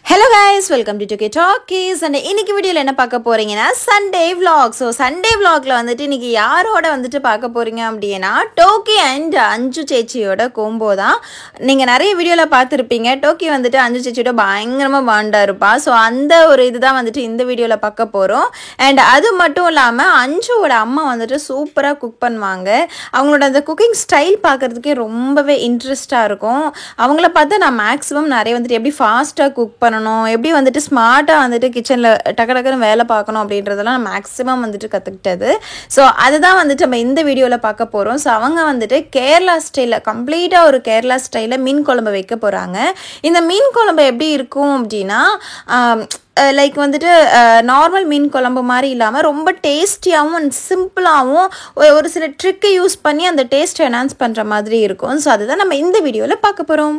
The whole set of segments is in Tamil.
Hello guys, welcome to 2K Talkies and இன்னைக்கு வீடியோல என்ன பார்க்க போறீங்கன்னா Sunday vlog. So Sunday vlogல வந்துட்டு இன்னைக்கு யாரோட வந்துட்டு பார்க்க போறீங்க அப்படினா டோக்கி and அஞ்சு சேச்சியோட கோம்போ தான். நீங்க நிறைய வீடியோல பார்த்திருப்பீங்க. டோக்கி வந்துட்டு அஞ்சு சேச்சியோட பயங்கரமா பாண்டா இருப்பா. So அந்த ஒரு இதுதான் வந்துட்டு இந்த வீடியோல பார்க்க போறோம். And அது மட்டும் இல்லாம அஞ்சுவோட அம்மா வந்துட்டு சூப்பரா குக் பண்ணுவாங்க. அவங்களோட அந்த குக்கிங் ஸ்டைல் பார்க்கிறதுக்கே ரொம்பவே இன்ட்ரெஸ்டா இருக்கும். அவங்கள பார்த்து நான் மேக்ஸिमम நிறைய வந்துட்டு எப்படி ஃபாஸ்டா குக் பண்ணனும் எப்படி வந்துட்டு ஸ்மார்ட்டா வந்துட்டு கிச்சன்ல டக்கு டக்குன்னு வேலை பார்க்கணும் அப்படின்றதெல்லாம் மேக்ஸिमम வந்துட்டு கத்துக்கிட்டது. சோ அதுதான் வந்துட்டு நம்ம இந்த வீடியோல பார்க்க போறோம். சோ அவங்க வந்துட்டு கேரளா ஸ்டைல்ல கம்ப்ளீட்டா ஒரு கேரளா ஸ்டைல்ல மீன் குழம்பு வைக்க போறாங்க. இந்த மீன் குழம்பு எப்படி இருக்கும் அப்படினா லைக் வந்துட்டு நார்மல் மீன் குழம்பு மாதிரி இல்லாமல் ரொம்ப டேஸ்டியாகவும் சிம்பிளாகவும் ஒரு சில ட்ரிக்கை யூஸ் பண்ணி அந்த டேஸ்ட் என்ஹான்ஸ் பண்ணுற மாதிரி இருக்கும். ஸோ அதுதான் நம்ம இந்த வீடியோவில் பார்க்க போகிறோம்.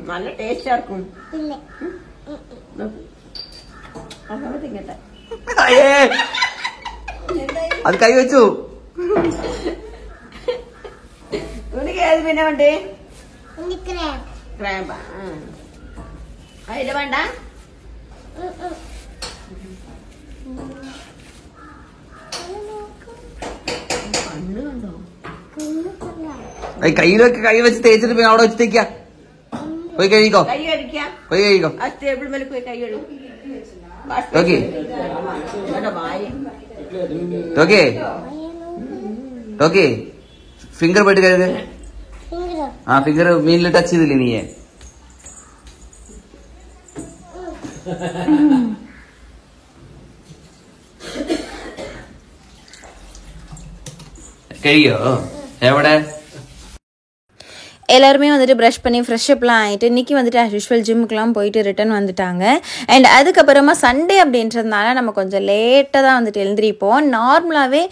നല്ല ടേസ്റ്റ് ആർക്കും അത് കൈ വെച്ചു ഏത് പിന്നെ വേണ്ടേ ക്രാബാ അയില വേണ്ട കണ്ണ് കണ്ടോ കയ്യിലൊക്കെ കൈ വെച്ച് തേച്ചിട്ട് പിന്നെ അവിടെ വെച്ച് തേക്കാ പോയി കഴിക്കോ കൈ കടിക്കാം പോയി കഴിക്കോ ആ ടേബിൾ മേലെ പോയി കൈ കഴുകും ഓക്കെ ഓക്കെ ഓക്കെ ഫിംഗർ പോയിട്ട് കഴുക ആ ഫിംഗർ മീനിൽ ടച്ച് ചെയ്തില്ലേ നീയെ കഴിയോ എവിടെ எல்லாருமே வந்துட்டு ப்ரஷ் பண்ணி ஃப்ரெஷ்அப்லாம் ஆகிட்டு இன்றைக்கி வந்துட்டு ஆஸ் யூஷுவல் ஜிம்முக்கெலாம் போயிட்டு ரிட்டன் வந்துட்டாங்க. அண்ட் அதுக்கப்புறமா சண்டே அப்படின்றதுனால நம்ம கொஞ்சம் லேட்டாக தான் வந்துட்டு எழுந்திரிப்போம். நார்மலாகவே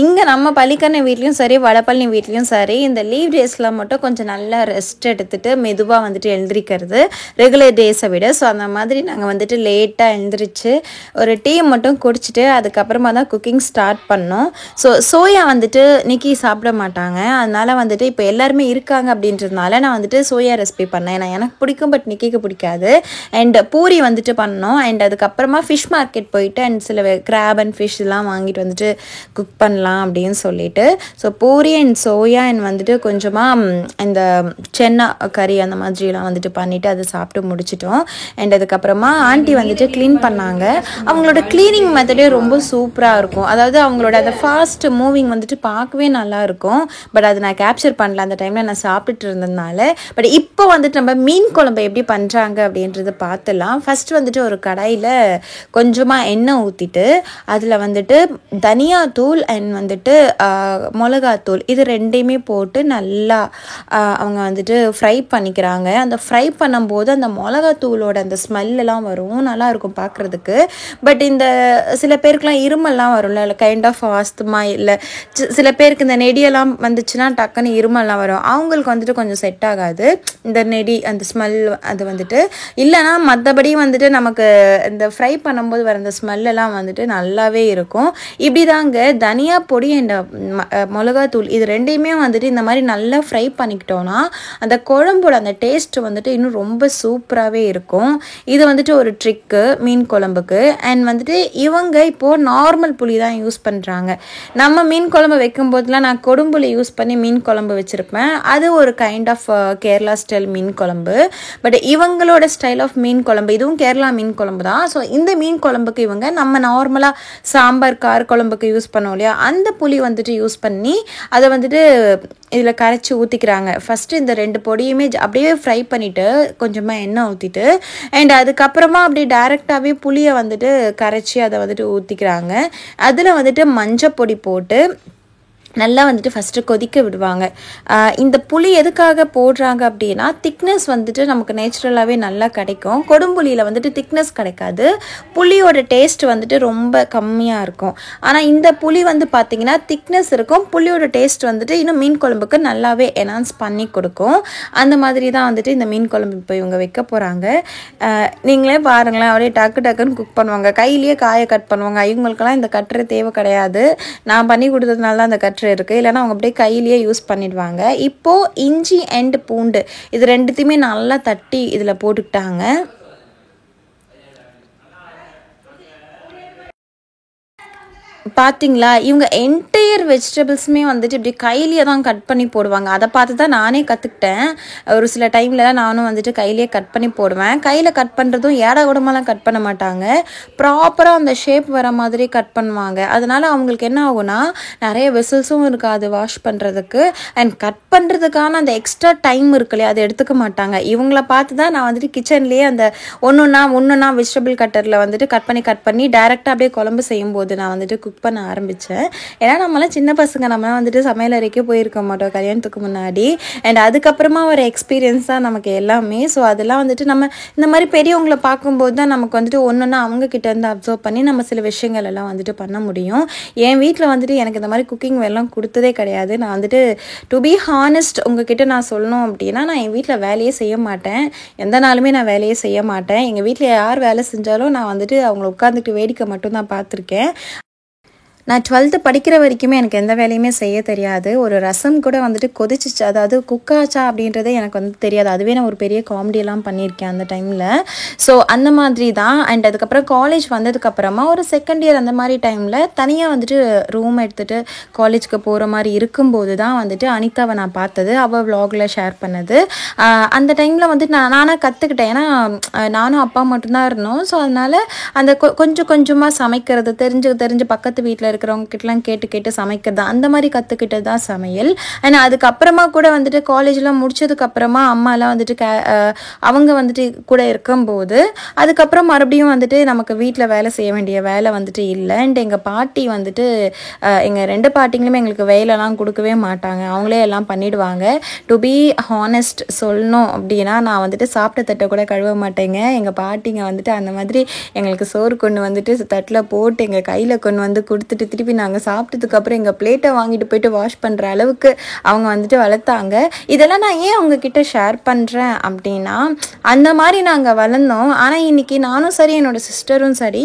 இங்கே நம்ம பள்ளிக்கரணை வீட்லேயும் சரி வடபழனி வீட்லேயும் சரி இந்த லீவ் டேஸில் மட்டும் கொஞ்சம் நல்லா ரெஸ்ட் எடுத்துகிட்டு மெதுவாக வந்துட்டு எழுந்திரிக்கிறது ரெகுலர் டேஸை விட. ஸோ அந்த மாதிரி நாங்கள் வந்துட்டு லேட்டாக எழுந்திரிச்சு ஒரு டீ மட்டும் குடிச்சிட்டு அதுக்கப்புறமா தான் குக்கிங் ஸ்டார்ட் பண்ணோம். ஸோ சோயா வந்துட்டு நிக்கி சாப்பிட மாட்டாங்க. அதனால் வந்துட்டு இப்போ எல்லாருமே இருக்காங்க அப்படின்றதுனால நான் வந்துட்டு சோயா ரெசிபி பண்ணேன். ஏன்னா எனக்கு பிடிக்கும் பட் நிக்கிக்கு பிடிக்காது. அண்ட் பூரி வந்துட்டு பண்ணோம். அண்ட் அதுக்கப்புறமா ஃபிஷ் மார்க்கெட் போயிட்டு அண்ட் சில கிராப் அண்ட் ஃபிஷ் எல்லாம் வாங்கிட்டு வந்துட்டு குக் பண்ணலாம் அப்படின்னு சொல்லிட்டு so puri and soya and வந்துட்டு கொஞ்சமாக இந்த சென்னா கறி அந்த மாதிரிலாம் வந்துட்டு பண்ணிவிட்டு அதை சாப்பிட்டு முடிச்சிட்டோம். அண்ட் அதுக்கப்புறமா ஆண்டி வந்துட்டு க்ளீன் பண்ணாங்க. அவங்களோட க்ளீனிங் மெத்தடே ரொம்ப சூப்பராக இருக்கும். அதாவது அவங்களோட அந்த ஃபாஸ்ட் மூவிங் வந்துட்டு பார்க்கவே நல்லா இருக்கும். பட் அதை நான் கேப்சர் பண்ணல அந்த டைமில் நான் சாப்பிட்டுட்டு இருந்ததுனால. பட் இப்போ வந்துட்டு நம்ம மீன் குழம்பு எப்படி பண்ணுறாங்க அப்படின்றத பார்த்துலாம். ஃபஸ்ட்டு வந்துட்டு ஒரு கடாயில் கொஞ்சமாக எண்ணெய் ஊற்றிட்டு அதில் வந்துட்டு தனியாத்தூள் அண்ட் வந்துட்டு மிளகாத்தூள் இது ரெண்டையுமே போட்டு நல்லா அவங்க வந்துட்டு ஃப்ரை பண்ணிக்கிறாங்க. அந்த ஃப்ரை பண்ணும்போது அந்த மிளகாத்தூளோட அந்த ஸ்மெல்லாம் வரும், நல்லாயிருக்கும் பார்க்குறதுக்கு. பட் இந்த சில பேருக்குலாம் இருமல்லாம் வரும்ல, இல்லை கைண்ட் ஆஃப் ஆஸ்துமா, இல்லை சில பேருக்கு இந்த நெடியெல்லாம் வந்துச்சுன்னா டக்குன்னு இருமல்லாம் வரும். அவங்களுக்கு வந்துட்டு கொஞ்சம் செட் ஆகாது இந்த நெடி அந்த ஸ்மெல். அது வந்துட்டு இல்லைனா மற்றபடி வந்துட்டு நமக்கு இந்த ஃப்ரை பண்ணும்போது வர அந்த ஸ்மெல்லாம் வந்துட்டு நல்லாவே இருக்கும். இப்படி தாங்க தனியா பொடி அண்ட் மிளகாத்தூள் இது ரெண்டையுமே வந்துட்டு இந்த மாதிரி நல்லா ஃப்ரை பண்ணிக்கிட்டோன்னா அந்த குழம்போட அந்த டேஸ்ட் வந்துட்டு இன்னும் ரொம்ப சூப்பராகவே இருக்கும். இது வந்துட்டு ஒரு ட்ரிக்கு மீன் குழம்புக்கு. அண்ட் வந்துட்டு இவங்க இப்போது நார்மல் புளி தான் யூஸ் பண்ணுறாங்க. நம்ம மீன் குழம்பு வைக்கும்போதெல்லாம் நான் கொடும்புளி யூஸ் பண்ணி மீன் குழம்பு வச்சுருப்பேன். அது ஒரு கைண்ட் ஆஃப் கேரளா ஸ்டைல் மீன் குழம்பு. பட் இவங்களோட ஸ்டைல் ஆஃப் மீன் குழம்பு இதுவும் கேரளா மீன் குழம்பு தான். ஸோ இந்த மீன் குழம்புக்கு இவங்க நம்ம நார்மலாக சாம்பார் கார குழம்புக்கு யூஸ் பண்ணோம் இல்லையா, அந்த புளி வந்துட்டு யூஸ் பண்ணி அதை வந்துட்டு இதில் கரைச்சி ஊற்றிக்கிறாங்க. ஃபஸ்ட்டு இந்த ரெண்டு பொடியுமே அப்படியே ஃப்ரை பண்ணிவிட்டு கொஞ்சமாக எண்ணெய் ஊற்றிட்டு அண்ட் அதுக்கப்புறமா அப்படியே டைரெக்டாகவே புளியை வந்துட்டு கரைச்சி அதை வந்துட்டு ஊற்றிக்கிறாங்க. அதில் வந்துட்டு மஞ்சள் பொடி போட்டு நல்லா வந்துட்டு ஃபஸ்ட்டு கொதிக்க விடுவாங்க. இந்த புளி எதுக்காக போடுறாங்க அப்படின்னா திக்னஸ் வந்துட்டு நமக்கு நேச்சுரலாகவே நல்லா கிடைக்கும். கொடும்புளியில் வந்துட்டு திக்னஸ் கிடைக்காது, புளியோட டேஸ்ட் வந்துட்டு ரொம்ப கம்மியாக இருக்கும். ஆனால் இந்த புளி வந்து பார்த்திங்கன்னா திக்னஸ் இருக்கும், புளியோட டேஸ்ட் வந்துட்டு இன்னும் மீன் குழம்புக்கு நல்லாவே என்ஹான்ஸ் பண்ணி கொடுக்கும். அந்த மாதிரி தான் வந்துட்டு இந்த மீன் குழம்பு இப்போ இவங்க வைக்க போகிறாங்க. நீங்களே பாருங்களேன், அப்படியே டக்குன்னு குக் பண்ணுவாங்க, கையிலேயே காயை கட் பண்ணுவாங்க. இவங்களுக்கெல்லாம் இந்த கட்டுரை தேவை கிடையாது, நான் பண்ணி கொடுத்ததுனால தான் அந்த கட்டுரை இருக்குது, இல்லைன்னா அவங்க அப்படியே கையிலேயே யூஸ் பண்ணிடுவாங்க. இப்போது இஞ்சி அண்ட் பூண்டு இது ரெண்டுத்தையுமே நல்லா தட்டி இதில் போட்டுக்கிட்டாங்க. பார்த்தீங்களா, இவங்க என்டையர் வெஜிடபிள்ஸுமே வந்துட்டு இப்படி கையிலேயே தான் கட் பண்ணி போடுவாங்க. அதை பார்த்து தான் நானே கற்றுக்கிட்டேன். ஒரு சில டைம்லலாம் நானும் வந்துட்டு கையிலேயே கட் பண்ணி போடுவேன். கையில் கட் பண்ணுறதும் ஏடா கூடமெல்லாம் கட் பண்ண மாட்டாங்க, ப்ராப்பராக அந்த ஷேப் வர மாதிரி கட் பண்ணுவாங்க. அதனால் அவங்களுக்கு என்ன ஆகும்னா நிறைய வெசல்ஸும் இருக்காது வாஷ் பண்ணுறதுக்கு, அண்ட் கட் பண்ணுறதுக்கான அந்த எக்ஸ்ட்ரா டைம் இருக்கு இல்லையா, அதை எடுத்துக்க மாட்டாங்க. இவங்கள பார்த்து தான் நான் வந்துட்டு கிச்சன்லேயே அந்த ஒன்றுன்னா வெஜிடபிள் கட்டரில் வந்துட்டு கட் பண்ணி டைரெக்டாக அப்படியே குழம்பு செய்யும்போது நான் வந்துட்டு குக் பண்ண ஆரம்பித்தேன். ஏன்னா நம்மளாம் சின்ன பசங்க, நம்மளாம் வந்துட்டு சமையல் அறைக்கே போயிருக்க மாட்டோம் கல்யாணத்துக்கு முன்னாடி. அண்ட் அதுக்கப்புறமா ஒரு எக்ஸ்பீரியன்ஸ் தான் நமக்கு எல்லாமே. ஸோ அதெல்லாம் வந்துட்டு நம்ம இந்த மாதிரி பெரியவங்களை பார்க்கும்போது தான் நமக்கு வந்துட்டு ஒன்றுன்னா அவங்கக்கிட்ட இருந்து அப்சர்வ் பண்ணி நம்ம சில விஷயங்கள் எல்லாம் வந்துட்டு பண்ண முடியும். என் வீட்டில் வந்துட்டு எனக்கு இந்த மாதிரி குக்கிங் வேலைலாம் கொடுத்ததே கிடையாது. நான் வந்துட்டு டு பி ஹானஸ்ட் உங்ககிட்ட நான் சொல்லணும் அப்படின்னா, நான் என் வீட்டில் வேலையே செய்ய மாட்டேன், எந்த நாளுமே நான் வேலையே செய்ய மாட்டேன். எங்கள் வீட்டில் யார் வேலை செஞ்சாலும் நான் வந்துட்டு அவங்கள உட்காந்துட்டு வேடிக்கை மட்டும் தான் பார்த்துருக்கேன். நான் 12th படிக்கிற வரைக்குமே எனக்கு எந்த வேலையுமே செய்ய தெரியாது. ஒரு ரசம் கூட வந்துட்டு கொதிச்சிச்சு, அதாவது குக்காச்சா அப்படின்றதே எனக்கு வந்து தெரியாது. அதுவே நான் ஒரு பெரிய காமெடியெல்லாம் பண்ணியிருக்கேன் அந்த டைமில். ஸோ அந்த மாதிரி தான். அண்ட் அதுக்கப்புறம் காலேஜ் வந்ததுக்கப்புறமா ஒரு செகண்ட் இயர் அந்த மாதிரி டைமில் தனியாக வந்துட்டு ரூம் எடுத்துகிட்டு காலேஜுக்கு போகிற மாதிரி இருக்கும்போது தான் வந்துட்டு அனிதாவை நான் பார்த்தது, அவள் விலாகில் ஷேர் பண்ணது. அந்த டைமில் வந்துட்டு நானாக கற்றுக்கிட்டேன். ஏன்னா நானும் அப்பா மட்டும்தான் இருந்தோம். ஸோ அதனால் அந்த கொஞ்சமாக சமைக்கிறது தெரிஞ்சு பக்கத்து வீட்டில் இருக்கிறவங்க கிட்டலாம் கேட்டு சமைக்கிறது, அந்த மாதிரி கற்றுக்கிட்டது தான் சமையல். அண்ட் அதுக்கப்புறமா கூட வந்துட்டு காலேஜ்லாம் முடிச்சதுக்கப்புறமா அம்மாலாம் வந்துட்டு அவங்க வந்துட்டு கூட இருக்கும்போது அதுக்கப்புறம் மறுபடியும் வந்துட்டு நமக்கு வீட்டில் வேலை செய்ய வேண்டிய வேலை வந்துட்டு இல்லை. அண்ட் எங்கள் பாட்டி வந்துட்டு எங்கள் 2 பாட்டிங்களுமே எங்களுக்கு வேலைலாம் கொடுக்கவே மாட்டாங்க, அவங்களே எல்லாம் பண்ணிவிடுவாங்க. டு பி ஹானஸ்ட் சொல்லணும் அப்படின்னா, நான் வந்துட்டு சாப்பிட்ட தட்டை கூட கழுவ மாட்டேங்க. எங்கள் பாட்டிங்க வந்துட்டு அந்த மாதிரி எங்களுக்கு சோறு கொண்டு வந்துட்டு தட்டில் போட்டு எங்கள் கையில் கொண்டு வந்து கொடுத்துட்டு திருப்பி நாங்கள் சாப்பிட்டதுக்கப்புறம் எங்கள் பிளேட்டை வாங்கிட்டு போயிட்டு வாஷ் பண்ணுற அளவுக்கு அவங்க வந்துட்டு வளர்த்தாங்க. இதெல்லாம் நான் ஏன் அவங்கக்கிட்ட ஷேர் பண்ணுறேன் அப்படின்னா, அந்த மாதிரி நாங்கள் வளர்ந்தோம். ஆனால் இன்றைக்கி நானும் சரி என்னோடய சிஸ்டரும் சரி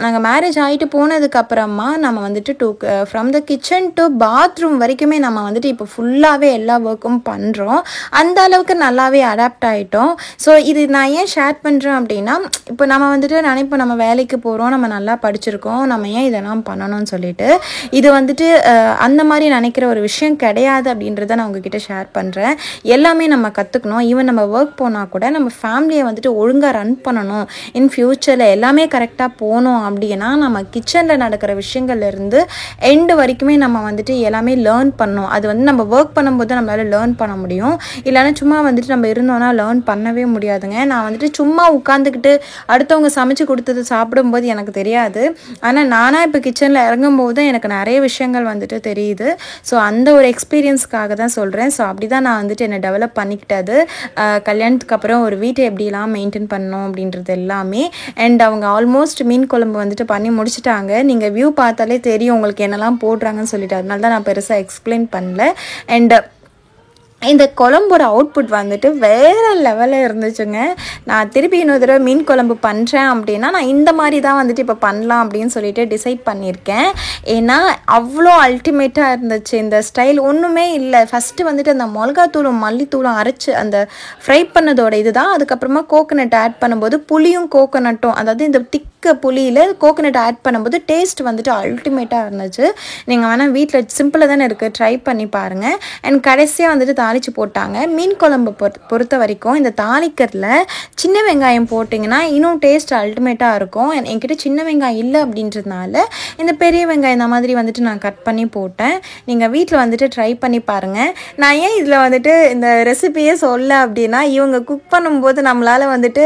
நாங்கள் மேரேஜ் ஆகிட்டு போனதுக்கப்புறமா நம்ம வந்துட்டு from the kitchen to bathroom வரைக்குமே நம்ம வந்துட்டு இப்போ ஃபுல்லாகவே எல்லா ஒர்க்கும் பண்ணுறோம். அந்த அளவுக்கு நல்லாவே அடாப்ட் ஆகிட்டோம். ஸோ இது நான் ஏன் ஷேர் பண்ணுறேன் அப்படின்னா, இப்போ நம்ம வந்துட்டு நினைப்போம் நம்ம வேலைக்கு போகிறோம், நம்ம நல்லா படிச்சிருக்கோம், நம்ம ஏன் இதெல்லாம் பண்ணணும்னு சொல்லிட்டு. இது வந்துட்டு அந்த மாதிரி நினைக்கிற ஒரு விஷயம் கிடையாது அப்படின்றத நான் உங்ககிட்ட ஷேர் பண்ணுறேன். எல்லாமே நம்ம கற்றுக்கணும். ஈவன் நம்ம ஒர்க் போனால் கூட நம்ம ஃபேமிலியை வந்துட்டு ஒழுங்காக ரன் பண்ணணும், இன் ஃப்யூச்சரில் எல்லாமே கரெக்டாக போகணும் அப்படின்னா நம்ம கிச்சனில் நடக்கிற விஷயங்கள்லேருந்து எண்டு வரைக்குமே நம்ம வந்துட்டு எல்லாமே லேர்ன் பண்ணணும். அது வந்து நம்ம ஒர்க் பண்ணும்போது நம்மளால் லேர்ன் பண்ண முடியும், இல்லைன்னா சும்மா வந்துட்டு நம்ம இருந்தோன்னா லேர்ன் பண்ணவே முடியாதுங்க. நான் வந்துட்டு சும்மா உட்காந்துக்கிட்டு அடுத்தவங்க சமைச்சு கொடுத்தது சாப்பிடும்போது எனக்கு தெரியாது, ஆனால் நானாக இப்போ கிச்சனில் இறங்கும்போது தான் எனக்கு நிறைய விஷயங்கள் வந்துட்டு தெரியுது. ஸோ அந்த ஒரு எக்ஸ்பீரியன்ஸ்க்காக தான் சொல்கிறேன். ஸோ அப்படி தான் நான் வந்துட்டு என்னை டெவலப் பண்ணிக்கிட்டது. கல்யாணத்துக்கு அப்புறம் ஒரு வீட்டை எப்படிலாம் மெயின்டைன் பண்ணணும் அப்படின்றது எல்லாமே. அண்ட் அவங்க ஆல்மோஸ்ட் மீன் குழம்பு வந்துட்டு பண்ணி முடிச்சுட்டாங்க. நீங்கள் வியூ பார்த்தாலே தெரியும் உங்களுக்கு என்னெல்லாம் போடுறாங்கன்னு சொல்லிட்டு, அதனால தான் நான் பெருசாக எக்ஸ்பிளைன் பண்ணல. அண்ட் இந்த குழம்போட அவுட்புட் வந்துட்டு வேறு லெவலில் இருந்துச்சுங்க. நான் திருப்பி இன்னொரு தடவை மீன் குழம்பு பண்ணுறேன் அப்படின்னா நான் இந்த மாதிரி தான் வந்துட்டு இப்போ பண்ணலாம் அப்படின்னு சொல்லிட்டு டிசைட் பண்ணியிருக்கேன். ஏன்னா அவ்வளோ அல்டிமேட்டாக இருந்துச்சு இந்த ஸ்டைல். ஒன்றுமே இல்லை, ஃபஸ்ட்டு வந்துட்டு அந்த மிளகாத்தூளும் மல்லித்தூளும் அரைச்சி அந்த ஃப்ரை பண்ணதோட இது தான். அதுக்கப்புறமா கோகோனட் ஆட் பண்ணும்போது புளியும் கோகோனட்டும், அதாவது இந்த திக்க புளியில் கோகோனட் ஆட் பண்ணும்போது டேஸ்ட் வந்துட்டு அல்டிமேட்டாக இருந்துச்சு. நீங்கள் வேணால் வீட்டில் சிம்பிளாக தானே இருக்குது, ட்ரை பண்ணி பாருங்கள். அண்ட் கடைசியாக வந்துட்டு தாளித்து போட்டாங்க. மீன் குழம்பு பொறுத்த வரைக்கும் இந்த தாளிக்கிறதுல சின்ன வெங்காயம் போட்டிங்கன்னா இன்னும் டேஸ்ட் அல்டிமேட்டாக இருக்கும். என்கிட்ட சின்ன வெங்காயம் இல்லை அப்படின்றதுனால இந்த பெரிய வெங்காயம் இந்த மாதிரி வந்துட்டு நான் கட் பண்ணி போட்டேன். நீங்கள் வீட்டில் வந்துட்டு ட்ரை பண்ணி பாருங்கள். நான் ஏன் இதில் வந்துட்டு இந்த ரெசிபியே சொல்ல அப்படின்னா, இவங்க குக் பண்ணும்போது நம்மளால் வந்துட்டு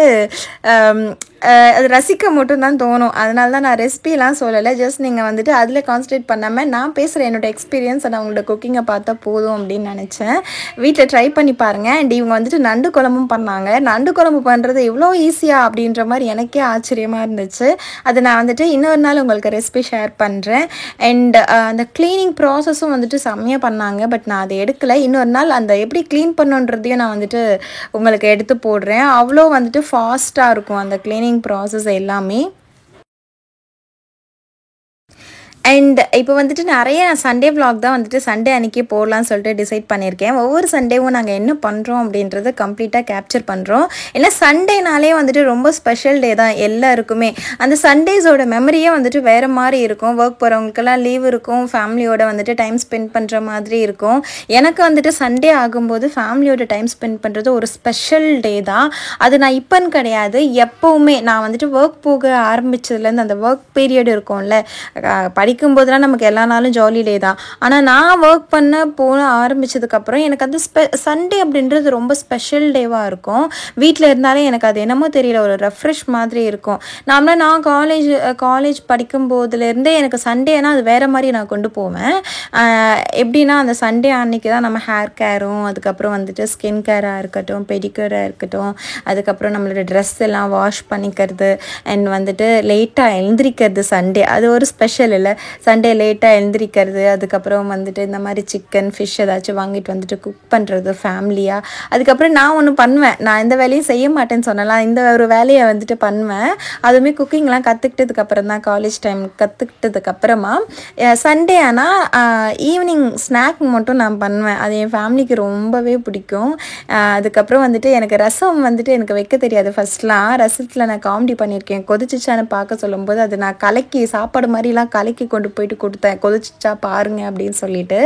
அது ரசிக்க மட்டும்தான் தோணும். அதனால தான் நான் ரெசிபிலாம் சொல்லலை. ஜஸ்ட் நீங்கள் வந்துட்டு அதில் கான்சன்ட்ரேட் பண்ணாமல் நான் பேசுகிற என்னோடய எக்ஸ்பீரியன்ஸ் நான் அவங்களோட குக்கிங்கை பார்த்தா போதும் அப்படின்னு நினச்சேன். வீட்டில் ட்ரை பண்ணி பாருங்கள். அண்ட் இவங்க வந்துட்டு நண்டு குழம்பும் பண்ணாங்க. நண்டு குழம்பு பண்ணுறது எவ்வளோ ஈஸியாக அப்படின்ற மாதிரி எனக்கே ஆச்சரியமாக இருந்துச்சு. அதை நான் வந்துட்டு இன்னொரு நாள் உங்களுக்கு ரெசிபி ஷேர் பண்ணுறேன். அண்ட் அந்த க்ளீனிங் ப்ராசஸும் வந்துட்டு செம்மையாக பண்ணாங்க. பட் நான் அதை எடுக்கலை. இன்னொரு நாள் அந்த எப்படி க்ளீன் பண்ணுன்றதையும் நான் வந்துட்டு உங்களுக்கு எடுத்து போடுறேன். அவ்வளோ வந்துட்டு ஃபாஸ்ட்டாக இருக்கும் அந்த க்ளீனிங் ப்ராசஸ் எல்லாமே. அண்ட் இப்போ வந்துட்டு நிறைய சண்டே விலாக் தான் வந்துட்டு சண்டே அன்றைக்கி போடலான்னு சொல்லிட்டு டிசைட் பண்ணியிருக்கேன். ஒவ்வொரு சண்டேவும் நாங்கள் என்ன பண்ணுறோம் அப்படின்றத கம்ப்ளீட்டாக கேப்சர் பண்ணுறோம். ஏன்னா சண்டேனாலே வந்துட்டு ரொம்ப ஸ்பெஷல் டே தான் எல்லாருக்குமே. அந்த சண்டேஸோட மெமரியே வந்துட்டு வேறு மாதிரி இருக்கும். ஒர்க் போகிறவங்களுக்கெல்லாம் லீவ் இருக்கும், ஃபேமிலியோட வந்துட்டு டைம் ஸ்பெண்ட் பண்ணுற மாதிரி இருக்கும். எனக்கு வந்துட்டு சண்டே ஆகும்போது ஃபேமிலியோட டைம் ஸ்பெண்ட் பண்ணுறது ஒரு ஸ்பெஷல் டே தான். அது நான் இப்போன்னு கிடையாது, எப்போவுமே நான் வந்துட்டு ஒர்க் போக ஆரம்பித்ததுலேருந்து அந்த ஒர்க் பீரியட் இருக்கும்ல, படிக்கும்போதெல்லாம் நமக்கு எல்லா நாளும் ஜாலி டே தான். ஆனால் நான் ஒர்க் பண்ண ஆரம்பித்ததுக்கப்புறம் எனக்கு அந்த சண்டே அப்படின்றது ரொம்ப ஸ்பெஷல் டேவாக இருக்கும். வீட்டில் இருந்தாலே எனக்கு அது என்னமோ தெரியல, ஒரு ரெஃப்ரெஷ் மாதிரி இருக்கும். நான் காலேஜ் படிக்கும்போதுலேருந்தே எனக்கு சண்டேனா அது வேறு மாதிரி நான் கொண்டு போவேன். எப்படின்னா அந்த சண்டே அன்றைக்கி தான் நம்ம ஹேர் கேரும், அதுக்கப்புறம் வந்துட்டு ஸ்கின் கேராக இருக்கட்டும், பெடிக்யூராக இருக்கட்டும், அதுக்கப்புறம் நம்மளோட ட்ரெஸ் எல்லாம் வாஷ் பண்ணிக்கிறது, அண்ட் வந்துட்டு லேட்டாக எழுந்திரிக்கிறது. சண்டே அது ஒரு ஸ்பெஷல் இல்லை. சண்டே லேட்டாக எழுந்திரிக்கிறது, அதுக்கப்புறம் வந்துட்டு இந்த மாதிரி சிக்கன் ஃபிஷ் ஏதாச்சும் வாங்கிட்டு வந்துட்டு குக் பண்ணுறது ஃபேமிலியாக. அதுக்கப்புறம் நான் ஒன்று பண்ணுவேன், நான் இந்த வேலையும் செய்ய மாட்டேன்னு சொன்னலாம், இந்த ஒரு வேலையை வந்துட்டு பண்ணுவேன். அதுவுமே குக்கிங்லாம் கற்றுக்கிட்டதுக்கப்புறம் தான், காலேஜ் டைம் கற்றுக்கிட்டதுக்கப்புறமா சண்டே ஆனால் ஈவினிங் ஸ்நாக் மட்டும் நான் பண்ணுவேன். அது என் ஃபேமிலிக்கு ரொம்பவே பிடிக்கும். அதுக்கப்புறம் வந்துட்டு எனக்கு ரசம் வந்துட்டு எனக்கு வைக்க தெரியாது. ஃபஸ்ட்லாம் ரசத்தில் நான் காமெடி பண்ணியிருக்கேன். கொதிச்சிச்சான்னு பார்க்க சொல்லும்போது அது நான் கலக்கி சாப்பாடு மாதிரிலாம் கலக்கி கொண்டு போயிட்டு கொடுத்தேன், கொதிச்சிச்சா பாருங்க அப்படின்னு சொல்லிட்டு.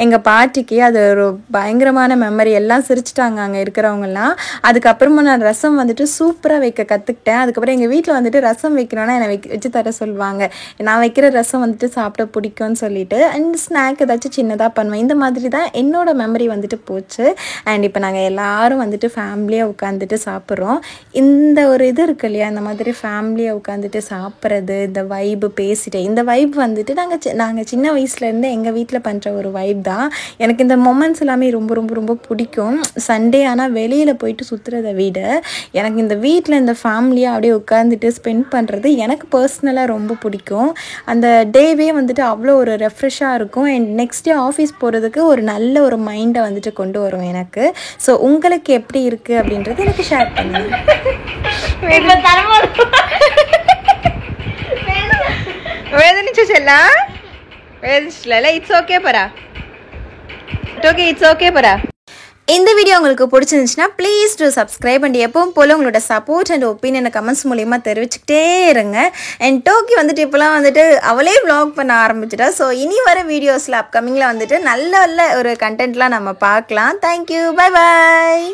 எங்கள் பாட்டிக்கு அது ஒரு பயங்கரமான மெமரி. எல்லாம் சிரிச்சிட்டாங்க அங்கே இருக்கிறவங்கலாம். அதுக்கப்புறமா நான் ரசம் வந்துட்டு சூப்பராக வைக்க கற்றுக்கிட்டேன். அதுக்கப்புறம் எங்கள் வீட்டில் வந்துட்டு ரசம் வைக்கணும்னா என்னை வச்சு தர சொல்லுவாங்க. நான் வைக்கிற ரசம் வந்துட்டு சாப்பிட பிடிக்கும்னு சொல்லிட்டு. அண்ட் ஸ்நாக் ஏதாச்சும் சின்னதாக பண்ணுவேன். இந்த மாதிரி தான் என்னோட மெமரி வந்துட்டு போச்சு. அண்ட் இப்போ நாங்கள் எல்லோரும் வந்துட்டு ஃபேமிலியாக உட்காந்துட்டு சாப்பிட்றோம். இந்த ஒரு இது இருக்கு இல்லையா, இந்த மாதிரி ஃபேமிலியாக உட்காந்துட்டு சாப்பிட்றது, இந்த வைப்பு பேசிட்டு, இந்த வைப் வந்துட்டு நாங்கள் சின்ன வயசுலேருந்து எங்கள் வீட்டில் பண்ணுற ஒரு வைப் தான். எனக்கு இந்த மொமெண்ட்ஸ் எல்லாமே ரொம்ப ரொம்ப ரொம்ப பிடிக்கும். சண்டே ஆனால் வெளியில் போயிட்டு சுற்றுறதை விட எனக்கு இந்த வீட்டில் இந்த ஃபேமிலியாக அப்படியே உட்காந்துட்டு ஸ்பெண்ட் பண்ணுறது எனக்கு பர்சனலாக ரொம்ப பிடிக்கும். அந்த டேவே வந்துட்டு அவ்வளோ ஒரு ரெஃப்ரெஷ்ஷாக இருக்கும். அண்ட் நெக்ஸ்ட் டே ஆஃபீஸ் போகிறதுக்கு ஒரு நல்ல ஒரு மைண்டை வந்துட்டு கொண்டு வரும் எனக்கு. ஸோ உங்களுக்கு எப்படி இருக்குது அப்படின்றது எனக்கு ஷேர் பண்ணுங்க. வேதனிச்சு செல்லா வேதனிச்சுல இட்ஸ் ஓகே பரா, இட்ஸ் ஓகே பரா. இந்த வீடியோ உங்களுக்கு பிடிச்சிருந்துச்சுன்னா ப்ளீஸ் டு சப்ஸ்கிரைப். அண்ட் எப்பவும் போல் உங்களோட சப்போர்ட் அண்ட் ஒப்பீனியனை கமெண்ட்ஸ் மூலிமா தெரிவிச்சுக்கிட்டே இருங்க. அண்ட் டோக்கி வந்துட்டு இப்போலாம் வந்துட்டு அவளே vlog பண்ண ஆரம்பிச்சிட்டா. ஸோ இனி வர வீடியோஸில் அப்கமிங்கில் வந்துட்டு நல்ல நல்ல ஒரு கண்டென்ட்லாம் நம்ம பார்க்கலாம். Thank you, bye bye.